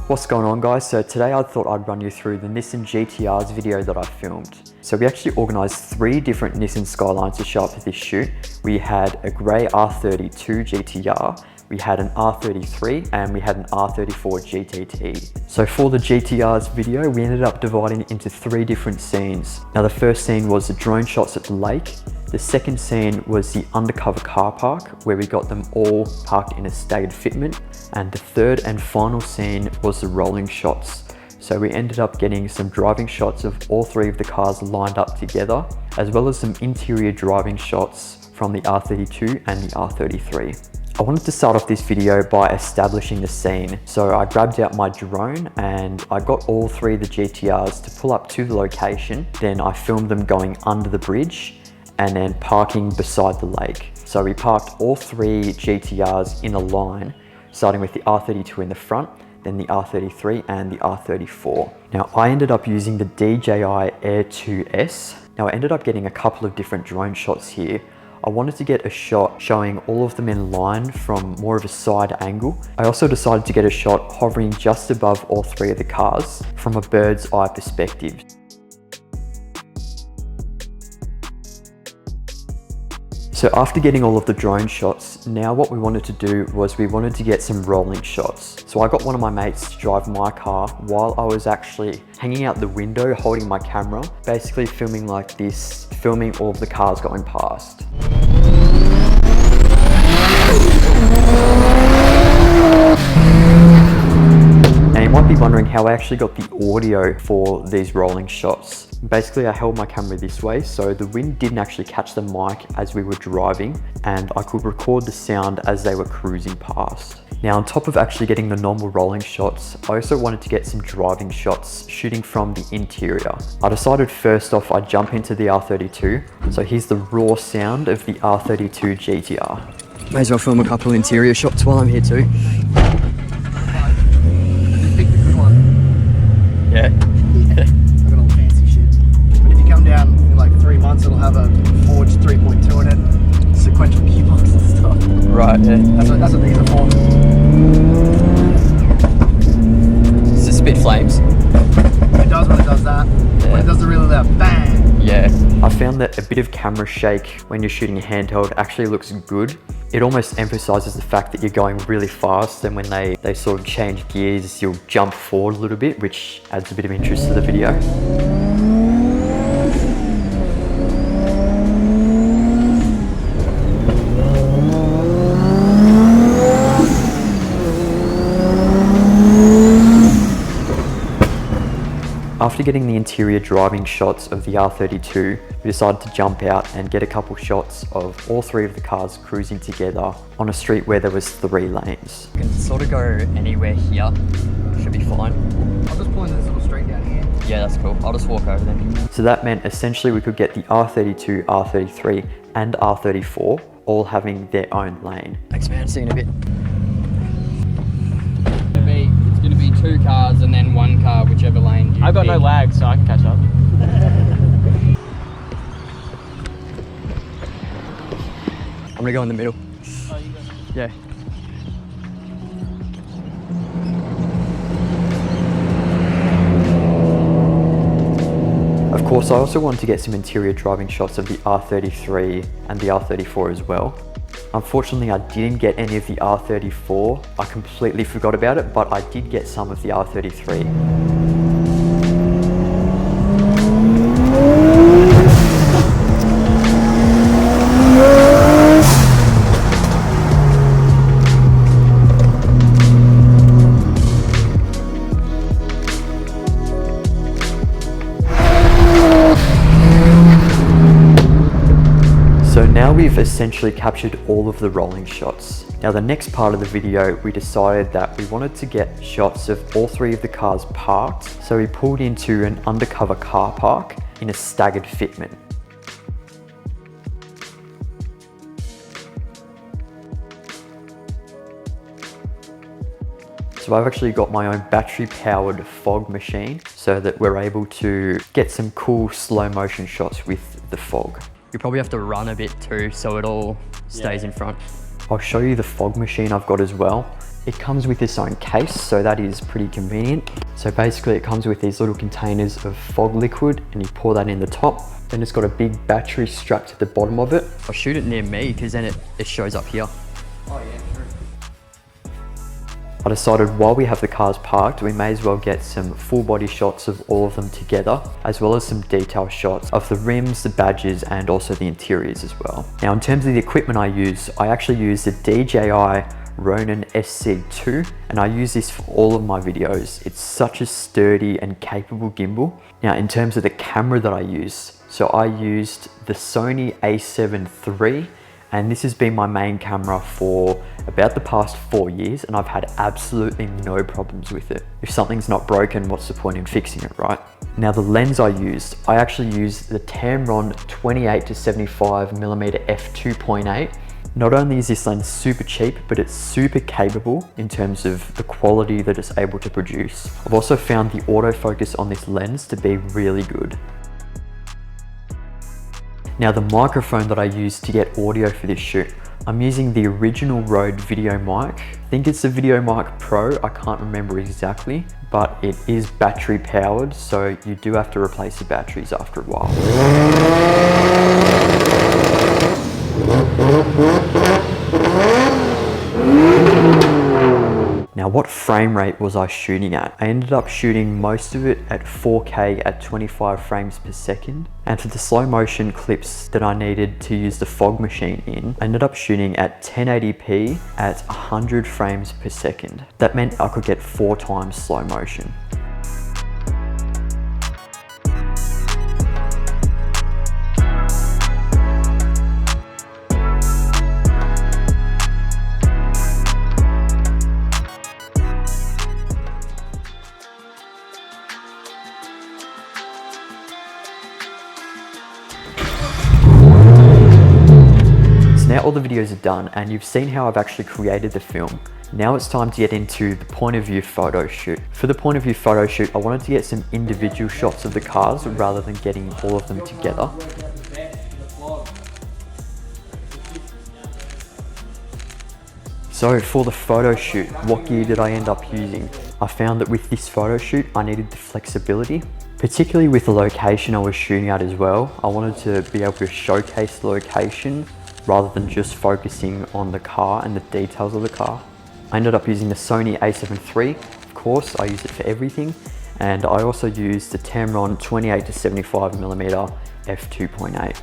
What's going on, guys? So today I thought I'd run you through the Nissan GTR's video that I filmed. So we actually organised 3 different Nissan Skylines to show up for this shoot. We had a grey R32 GTR, we had an R33 and we had an R34 GTT. So for the GTR's video, we ended up dividing it into 3 different scenes. Now the first scene was the drone shots at the lake. The second scene was the undercover car park, where we got them all parked in a staggered fitment. And the third and final scene was the rolling shots. So we ended up getting some driving shots of all 3 of the cars lined up together, as well as some interior driving shots from the R32 and the R33. I wanted to start off this video by establishing the scene. So I grabbed out my drone and I got all 3 of the GTRs to pull up to the location. Then I filmed them going under the bridge and then parking beside the lake. So we parked all 3 GTRs in a line, starting with the R32 in the front, then the R33 and the R34. Now I ended up using the DJI Air 2S. Now I ended up getting a couple of different drone shots here. I wanted to get a shot showing all of them in line from more of a side angle. I also decided to get a shot hovering just above all 3 of the cars from a bird's eye perspective. So after getting all of the drone shots, now what we wanted to do was we wanted to get some rolling shots. So I got one of my mates to drive my car while I was actually hanging out the window holding my camera, basically filming like this, filming all of the cars going past. Now you might be wondering how I actually got the audio for these rolling shots. Basically I held my camera this way so the wind didn't actually catch the mic as we were driving, and I could record the sound as they were cruising past. Now on top of actually getting the normal rolling shots, I also wanted to get some driving shots shooting from the interior. I decided first off I'd jump into the R32, so here's the raw sound of the R32 GTR. May as well film a couple interior shots while I'm here too. Yeah. Look at all the fancy shit. But if you come down in like 3 months, it'll have a forged 3.2 in it, sequential gearbox and stuff. Right, yeah. That's what these are for. Does it spit flames? It does when it does that. Yeah. When it does the really loud bang. Yeah. I found that a bit of camera shake when you're shooting handheld actually looks good. It almost emphasizes the fact that you're going really fast, and when they sort of change gears, you'll jump forward a little bit, which adds a bit of interest to the video. After getting the interior driving shots of the R32, we decided to jump out and get a couple shots of all 3 of the cars cruising together on a street where there was 3 lanes. You can sort of go anywhere here, should be fine. I'll just pull into this little street down here. Yeah, that's cool. I'll just walk over then. So that meant essentially we could get the R32, R33 and R34 all having their own lane. Thanks man, see you in a bit. It's going to be 2 cars and then 1 car, whichever lane you I've got pick. no lag, so I can catch up. I'm gonna go in the middle. Oh, you go. Yeah. Of course, I also wanted to get some interior driving shots of the R33 and the R34 as well. Unfortunately, I didn't get any of the R34. I completely forgot about it, but I did get some of the R33. So now we've essentially captured all of the rolling shots. Now the next part of the video, we decided that we wanted to get shots of all 3 of the cars parked. So we pulled into an undercover car park in a staggered fitment. So I've actually got my own battery powered fog machine so that we're able to get some cool slow motion shots with the fog. You probably have to run a bit too so it all stays in front. I'll show you the fog machine I've got as well. It comes with its own case, so that is pretty convenient. So basically it comes with these little containers of fog liquid and you pour that in the top. Then it's got a big battery strapped to the bottom of it. I'll shoot it near me because then it shows up here. Oh yeah, true. I decided while we have the cars parked, we may as well get some full body shots of all of them together, as well as some detail shots of the rims, the badges, and also the interiors as well. Now in terms of the equipment I actually use the DJI Ronin SC2, and I use this for all of my videos. It's such a sturdy and capable gimbal. Now in terms of the camera that I use, so I used the Sony a7 III, and this has been my main camera for about the past 4 years, and I've had absolutely no problems with it. If something's not broken, what's the point in fixing it, right? Now the lens I actually used the Tamron 28 to 75mm f2.8. Not only is this lens super cheap, but it's super capable in terms of the quality that it's able to produce. I've also found the autofocus on this lens to be really good. Now the microphone that I used to get audio for this shoot, I'm using the original Rode video mic. I think it's the Video Mic Pro, I can't remember exactly, but it is battery powered, so you do have to replace the batteries after a while. Now what frame rate was I shooting at? I ended up shooting most of it at 4K at 25 frames per second. And for the slow motion clips that I needed to use the fog machine in, I ended up shooting at 1080p at 100 frames per second. That meant I could get 4 times slow motion. Now all the videos are done and you've seen how I've actually created the film. Now it's time to get into the point of view photo shoot. For the point of view photo shoot, I wanted to get some individual shots of the cars rather than getting all of them together. So for the photo shoot, what gear did I end up using? I found that with this photo shoot, I needed the flexibility, particularly with the location I was shooting at as well. I wanted to be able to showcase the location rather than just focusing on the car and the details of the car. I ended up using the Sony a7 III, of course, I use it for everything. And I also used the Tamron 28 to 75mm f2.8.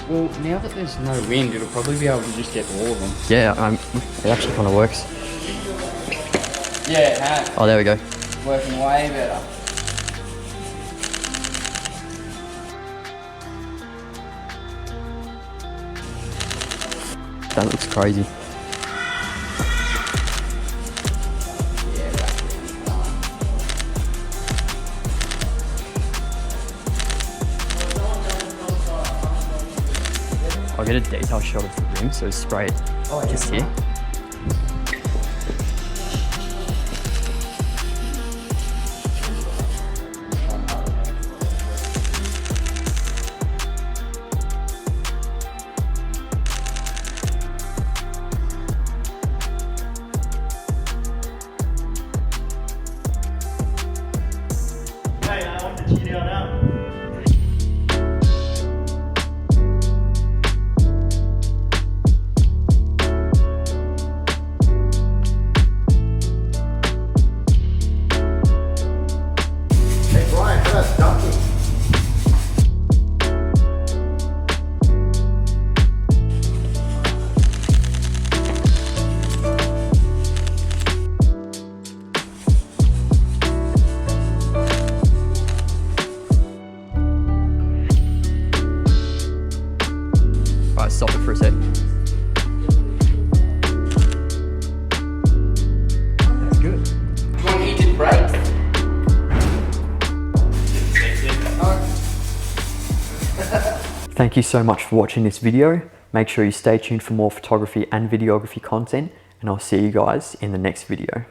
Well, now that there's no wind, it'll probably be able to just get all of them. Yeah, it actually kind of works. Yeah, it has. Oh, there we go. Working way better. That looks crazy. I'll get a detail shot of the rim, so it's sprayed just here. Hey, I want the GTR now. Alright, stop it for a sec. That's good. You want heated brakes? Thank you so much for watching this video. Make sure you stay tuned for more photography and videography content, and I'll see you guys in the next video.